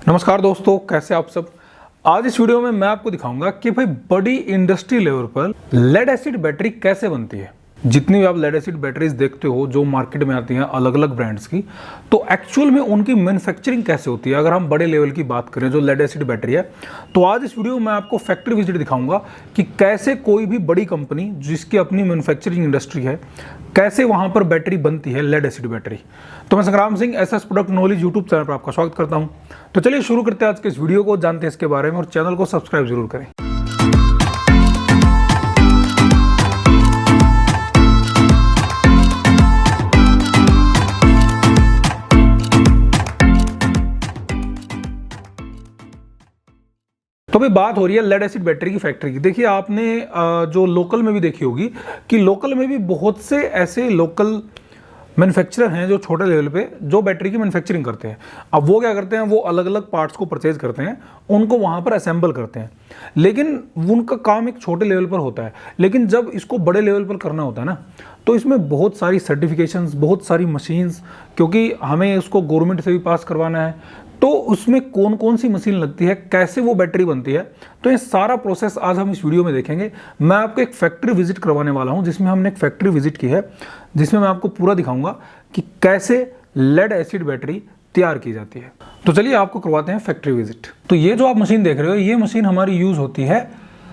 नमस्कार दोस्तों, कैसे आप सब। आज इस वीडियो में मैं आपको दिखाऊंगा कि भाई बड़ी इंडस्ट्री लेवल पर लेड एसिड बैटरी कैसे बनती है। जितनी भी आप लेड एसिड बैटरीज देखते हो जो मार्केट में आती हैं अलग अलग ब्रांड्स की, तो एक्चुअल में उनकी मैन्युफैक्चरिंग कैसे होती है। अगर हम बड़े लेवल की बात करें जो लेड एसिड बैटरी है, तो आज इस वीडियो में मैं आपको फैक्ट्री विजिट दिखाऊंगा कि कैसे कोई भी बड़ी कंपनी जिसकी अपनी मैन्युफैक्चरिंग इंडस्ट्री है, कैसे वहां पर बैटरी बनती है, लेड एसिड बैटरी। तो मैं संग्राम Singh SS product knowledge YouTube channel पर आपका स्वागत करता हूं। तो चलिए शुरू करते हैं आज के इस वीडियो को, जानते हैं इसके बारे में और चैनल को सब्सक्राइब जरूर करें। तो भाई बात हो रही है लेड एसिड बैटरी की फैक्ट्री की। देखिए आपने जो लोकल में भी देखी होगी कि लोकल में भी बहुत से ऐसे लोकल मैन्युफैक्चरर हैं जो छोटे लेवल पे जो बैटरी की मैन्युफैक्चरिंग करते हैं। अब वो क्या करते हैं, वो अलग अलग पार्ट्स को परचेज करते हैं, उनको वहाँ पर असेंबल करते हैं, लेकिन उनका काम एक छोटे लेवल पर होता है। लेकिन जब इसको बड़े लेवल पर करना होता है ना, तो इसमें बहुत सारी सर्टिफिकेशंस, बहुत सारी मशीन्स, क्योंकि हमें उसको गवर्नमेंट से भी पास करवाना है, तो उसमें कौन कौन सी मशीन लगती है, कैसे वो बैटरी बनती है, तो ये सारा प्रोसेस आज हम इस वीडियो में देखेंगे। मैं आपको एक फैक्ट्री विजिट करवाने वाला हूं, जिसमें हमने एक फैक्ट्री विजिट की है, जिसमें मैं आपको पूरा दिखाऊंगा कि कैसे लेड एसिड बैटरी तैयार की जाती है। तो चलिए आपको करवाते हैं फैक्ट्री विजिट। तो ये जो आप मशीन देख रहे हो, ये मशीन हमारी यूज होती है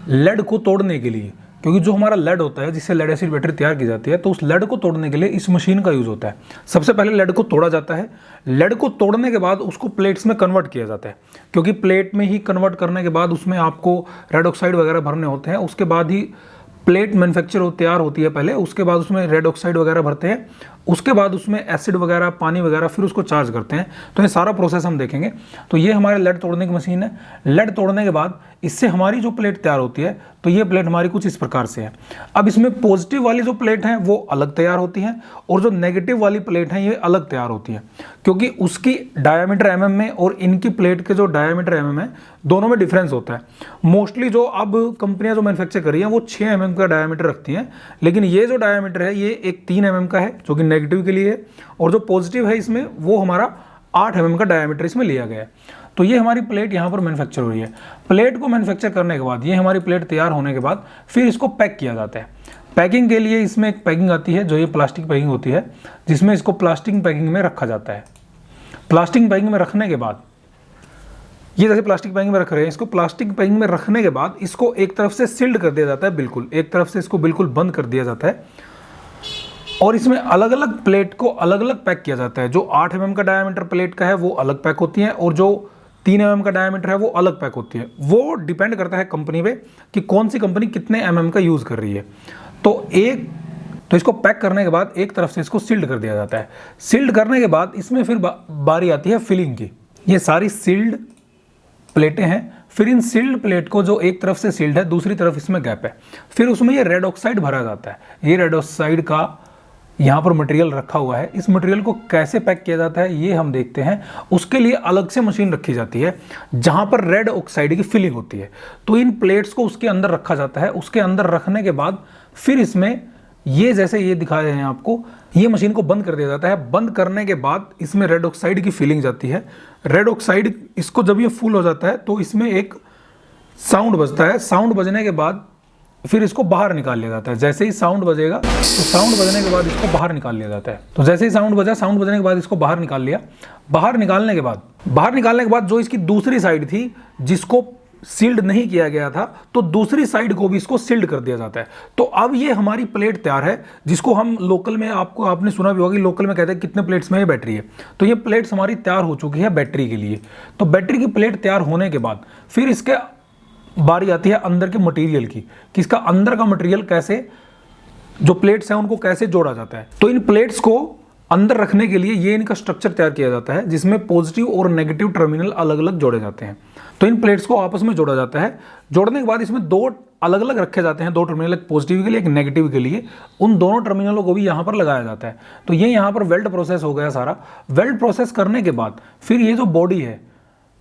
लेड को तोड़ने के लिए, क्योंकि जो हमारा लेड होता है जिससे लेड एसिड बैटरी तैयार की जाती है, तो उस लेड को तोड़ने के लिए इस मशीन का यूज होता है। सबसे पहले लेड को तोड़ा जाता है, लेड को तोड़ने के बाद उसको प्लेट्स में कन्वर्ट किया जाता है, क्योंकि प्लेट में ही कन्वर्ट करने के बाद उसमें आपको रेड ऑक्साइड वगैरह भरने होते हैं। उसके बाद ही प्लेट मैन्युफैक्चर तैयार होती है पहले, उसके बाद उसमें रेड ऑक्साइड वगैरह भरते हैं, उसके बाद उसमें एसिड वगैरह, पानी वगैरह, फिर उसको चार्ज करते हैं। तो ये सारा प्रोसेस हम देखेंगे। तो ये हमारे लेड तोड़ने की मशीन है। लेड तोड़ने के बाद इससे हमारी जो प्लेट तैयार होती है, तो ये प्लेट हमारी कुछ इस प्रकार से है। अब इसमें पॉजिटिव वाली जो प्लेट है वो अलग तैयार होती है, और जो नेगेटिव वाली प्लेट है ये अलग तैयार होती है, क्योंकि उसकी डायमीटर एमएम में और इनकी प्लेट के जो डायमीटर एमएम है, दोनों में डिफरेंस होता है। मोस्टली जो अब कंपनियां जो मैन्युफैक्चर कर रही हैं वो 6 एमएम का डायमीटर रखती हैं, लेकिन ये जो डायमीटर है ये एक 3 एमएम का है, जो कि नेगेटिव के लिए है, और जो पॉजिटिव है इसमें वो हमारा 8 एमएम का डायमीटर इसमें लिया गया है। तो ये हमारी प्लेट यहाँ पर मैन्युफैक्चर हो रही है। प्लेट को मैन्युफैक्चर करने के बाद, ये हमारी प्लेट तैयार होने के बाद फिर इसको पैक किया जाता है। पैकिंग के लिए इसमें एक पैकिंग आती है, जो ये प्लास्टिक पैकिंग होती है, जिसमें इसको प्लास्टिक पैकिंग में रखा जाता है। प्लास्टिक पैकिंग में रखने के बाद, ये जैसे प्लास्टिक पैकिंग में रख रहे हैं, इसको प्लास्टिक पैकिंग में रखने के बाद इसको एक तरफ से सील्ड कर दिया जाता है, बिल्कुल एक तरफ से इसको बिल्कुल बंद कर दिया जाता है, और इसमें अलग अलग प्लेट को अलग अलग पैक किया जाता है। जो 8 एमएम का डायमीटर प्लेट का है वो अलग पैक होती है, और जो 3 एमएम का डायमीटर है वो अलग पैक होती है। वो डिपेंड करता है कंपनी पे कि कौन सी कंपनी कितने एमएम का यूज़ कर रही है। तो इसको पैक करने के बाद एक तरफ से इसको सील्ड कर दिया जाता है। सील्ड करने के बाद इसमें फिर बारी आती है फिलिंग की। ये सारी सील्ड प्लेटें हैं। फिर इन सील्ड प्लेट को, जो एक तरफ से सील्ड है, दूसरी तरफ इसमें गैप है, फिर उसमें ये रेड ऑक्साइड भरा जाता है। ये रेड ऑक्साइड का यहाँ पर मटेरियल रखा हुआ है। इस मटेरियल को कैसे पैक किया जाता है ये हम देखते हैं। उसके लिए अलग से मशीन रखी जाती है जहाँ पर रेड ऑक्साइड की फिलिंग होती है। तो इन प्लेट्स को उसके अंदर रखा जाता है। उसके अंदर रखने के बाद फिर इसमें ये जैसे ये दिखाए हैं आपको, ये मशीन को बंद कर दिया जाता है। बंद करने के बाद इसमें रेड ऑक्साइड की फिलिंग जाती है। रेड ऑक्साइड, इसको जब ये फुल हो जाता है तो इसमें एक साउंड बजता है। साउंड बजने के बाद फिर इसको बाहर निकाल लिया जाता है। जैसे ही साउंड बजेगा, तो साउंड बजने के बाद इसको बाहर निकाल लिया जाता है। तो जैसे ही साउंड बजा, साउंड बजने के बाद इसको बाहर निकाल लिया। बाहर निकालने के बाद जो इसकी दूसरी साइड थी जिसको सील्ड नहीं किया गया था, तो दूसरी साइड को भी इसको सील्ड कर दिया जाता है। तो अब ये हमारी प्लेट तैयार है, जिसको हम लोकल में, आपने सुना भी होगा, लोकल में कहते हैं कितने प्लेट्स में ये बैटरी है। तो ये प्लेट्स हमारी तैयार हो चुकी है बैटरी के लिए। तो बैटरी की प्लेट तैयार होने के बाद फिर इसके बारी आती है अंदर के मटेरियल की, कि इसका अंदर का मटेरियल कैसे, जो प्लेट्स हैं उनको कैसे जोड़ा जाता है। तो इन प्लेट्स को अंदर रखने के लिए ये इनका स्ट्रक्चर तैयार किया जाता है, जिसमें पॉजिटिव और नेगेटिव टर्मिनल अलग अलग जोड़े जाते हैं। तो इन प्लेट्स को आपस में जोड़ा जाता है। जोड़ने के बाद इसमें 2 अलग अलग रखे जाते हैं, 2 टर्मिनल, एक पॉजिटिव के लिए एक नेगेटिव के लिए। उन दोनों टर्मिनलों को भी यहाँ पर लगाया जाता है। तो ये यहाँ पर वेल्ड प्रोसेस हो गया सारा। वेल्ड प्रोसेस करने के बाद फिर ये जो बॉडी है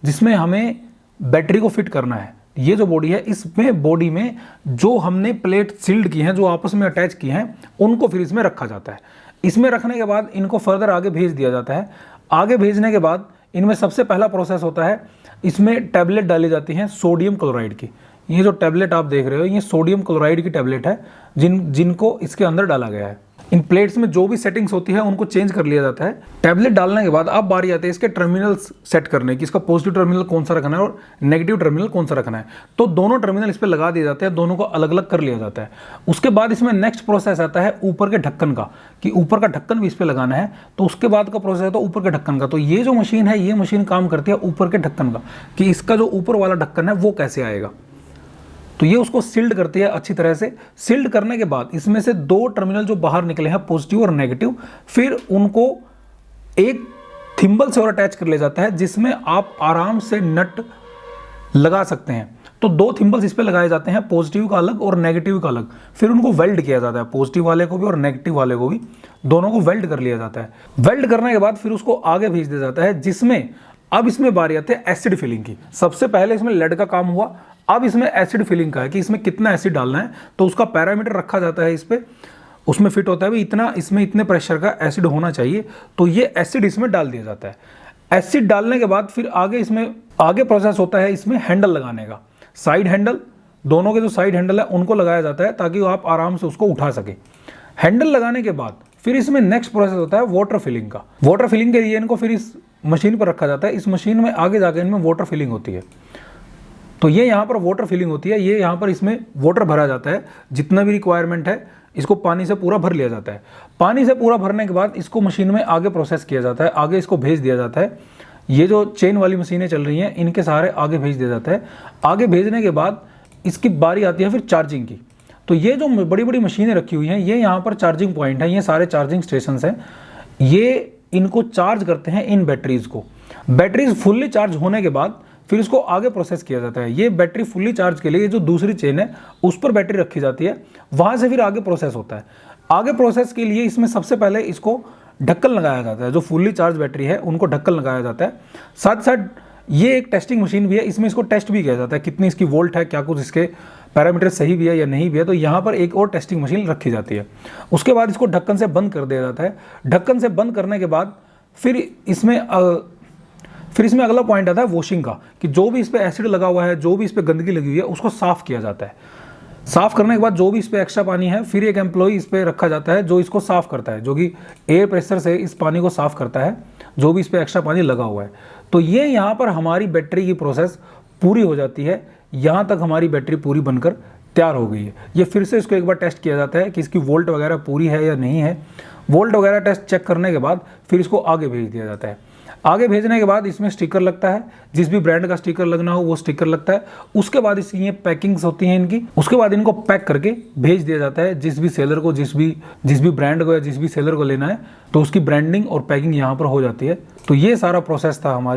जिसमें हमें बैटरी को फिट करना है, ये जो बॉडी है, इसमें बॉडी में जो हमने प्लेट सील्ड की हैं, जो आपस में अटैच की हैं, उनको फिर इसमें रखा जाता है। इसमें रखने के बाद इनको फर्दर आगे भेज दिया जाता है। आगे भेजने के बाद इनमें सबसे पहला प्रोसेस होता है, इसमें टैबलेट डाली जाती हैं सोडियम क्लोराइड की। ये जो टैबलेट आप देख रहे हो ये सोडियम क्लोराइड की टैबलेट है जिनको इसके अंदर डाला गया है। इन प्लेट्स में जो भी सेटिंग्स होती है उनको चेंज कर लिया जाता है। टैबलेट डालने के बाद अब बारी आती है इसके टर्मिनल्स सेट करने की, इसका पॉजिटिव टर्मिनल कौन सा रखना है और नेगेटिव टर्मिनल कौन सा रखना है। तो दोनों टर्मिनल इस पर लगा दिए जाते हैं, दोनों को अलग अलग कर लिया जाता है। उसके बाद इसमें नेक्स्ट प्रोसेस आता है ऊपर के ढक्कन का, कि ऊपर का ढक्कन भी इस पर लगाना है। तो उसके बाद का प्रोसेस है तो ऊपर के ढक्कन का। तो ये जो मशीन है ये मशीन काम करती है ऊपर के ढक्कन का, कि इसका जो ऊपर वाला ढक्कन है वो कैसे आएगा। तो ये उसको सील्ड करती है अच्छी तरह से। सील्ड करने के बाद इसमें से दो टर्मिनल जो बाहर निकले हैं पॉजिटिव और नेगेटिव, फिर उनको एक थिम्बल से और अटैच कर लिया जाता है, जिसमें आप आराम से नट लगा सकते हैं। तो दो थिम्बल्स इस पे लगाए जाते हैं, पॉजिटिव का अलग और नेगेटिव का अलग। फिर उनको वेल्ड किया जाता है, पॉजिटिव वाले को भी और नेगेटिव वाले को भी, दोनों को वेल्ड कर लिया जाता है। वेल्ड करने के बाद फिर उसको आगे भेज दिया जाता है, जिसमें अब इसमें बारी आती है एसिड फिलिंग की। सबसे पहले इसमें लेड का काम हुआ, अब इसमें एसिड फिलिंग का है कि इसमें कितना एसिड डालना है। तो उसका पैरामीटर रखा जाता है इस पे, उसमें फिट होता है भी इतना, इसमें इतने प्रेशर का एसिड होना चाहिए। तो ये एसिड इसमें डाल दिया जाता है। एसिड डालने के बाद फिर आगे प्रोसेस होता है इसमें हैंडल लगाने का। साइड हैंडल, दोनों के जो साइड हैंडल है उनको लगाया जाता है ताकि आप आराम से उसको उठा सके। हैंडल लगाने के बाद फिर इसमें नेक्स्ट प्रोसेस होता है वाटर फिलिंग का। वाटर फिलिंग के लिए इनको फिर इस मशीन पर रखा जाता है। इस मशीन में आगे जाकर इनमें वाटर फिलिंग होती है। तो ये यहाँ पर वाटर फिलिंग होती है, ये यहाँ पर इसमें वाटर भरा जाता है, जितना भी रिक्वायरमेंट है इसको पानी से पूरा भर लिया जाता है। पानी से पूरा भरने के बाद इसको मशीन में आगे प्रोसेस किया जाता है, आगे इसको भेज दिया जाता है। ये जो चेन वाली मशीनें चल रही हैं इनके सहारे आगे भेज दिया जाता है। आगे भेजने के बाद इसकी बारी आती है फिर चार्जिंग की। तो ये जो बड़ी बड़ी मशीनें रखी हुई हैं ये यहाँ पर चार्जिंग पॉइंट है, ये सारे चार्जिंग स्टेशन हैं। ये इनको चार्ज करते हैं इन बैटरीज को। बैटरीज फुल्ली चार्ज होने के बाद फिर इसको आगे प्रोसेस किया जाता है। ये बैटरी फुल्ली चार्ज के लिए जो दूसरी चेन है उस पर बैटरी रखी जाती है, वहां से फिर आगे प्रोसेस होता है। आगे प्रोसेस के लिए इसमें सबसे पहले इसको ढक्कन लगाया जाता है। जो फुल्ली चार्ज बैटरी है उनको ढक्कन लगाया जाता है। साथ साथ ये एक टेस्टिंग मशीन भी है, इसमें इसको टेस्ट भी किया जाता है कितनी इसकी वोल्ट है, क्या कुछ इसके पैरामीटर सही भी है या नहीं भी है। तो यहाँ पर एक और टेस्टिंग मशीन रखी जाती है। उसके बाद इसको ढक्कन से बंद कर दिया जाता है। ढक्कन से बंद करने के बाद फिर इसमें अगला पॉइंट आता है वॉशिंग का, कि जो भी इस पर एसिड लगा हुआ है, जो भी इस पर गंदगी लगी हुई है उसको साफ़ किया जाता है। साफ़ करने के बाद जो भी इस पर एक्स्ट्रा पानी है फिर एक एम्प्लॉय इस पर रखा जाता है जो इसको साफ़ करता है, जो कि एयर प्रेशर से इस पानी को साफ़ करता है जो भी इस पर एक्स्ट्रा पानी लगा हुआ है। तो ये यहाँ पर हमारी बैटरी की प्रोसेस पूरी हो जाती है। यहाँ तक हमारी बैटरी पूरी बनकर तैयार हो गई है। ये फिर से इसको एक बार टेस्ट किया जाता है कि इसकी वोल्ट वगैरह पूरी है या नहीं है। वोल्ट वगैरह टेस्ट चेक करने के बाद फिर इसको आगे भेज दिया जाता है। आगे भेजने के बाद इसमें स्टिकर लगता है, जिस भी ब्रांड का स्टिकर लगना हो वो स्टिकर लगता है। उसके बाद इसकी ये पैकिंग्स होती हैं इनकी। उसके बाद इनको पैक करके भेज दिया जाता है जिस भी सेलर को, जिस भी ब्रांड को या जिस भी सेलर को लेना है। तो उसकी ब्रांडिंग और पैकिंग यहाँ पर हो जाती है। तो ये सारा प्रोसेस था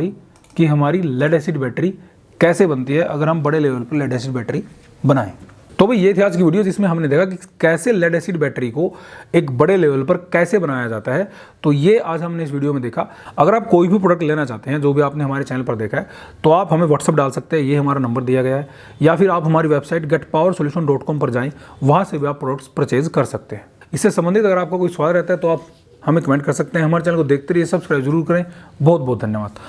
कि हमारी लेड एसिड बैटरी कैसे बनती है अगर हम बड़े लेवल पर लेड एसिड बैटरी बनाएं। तो भाई ये थी आज की वीडियो जिसमें हमने देखा कि कैसे लेड एसिड बैटरी को एक बड़े लेवल पर कैसे बनाया जाता है। तो ये आज हमने इस वीडियो में देखा। अगर आप कोई भी प्रोडक्ट लेना चाहते हैं जो भी आपने हमारे चैनल पर देखा है तो आप हमें व्हाट्सअप डाल सकते हैं, ये हमारा नंबर दिया गया है, या फिर आप हमारी वेबसाइट getpowersolution.com पर जाएँ, वहाँ से भी आप प्रोडक्ट्स परचेज कर सकते हैं। इससे संबंधित अगर आपका कोई सवाल रहता है तो आप हमें कमेंट कर सकते हैं। हमारे चैनल को देखते रहिए, सब्सक्राइब जरूर करें। बहुत बहुत धन्यवाद।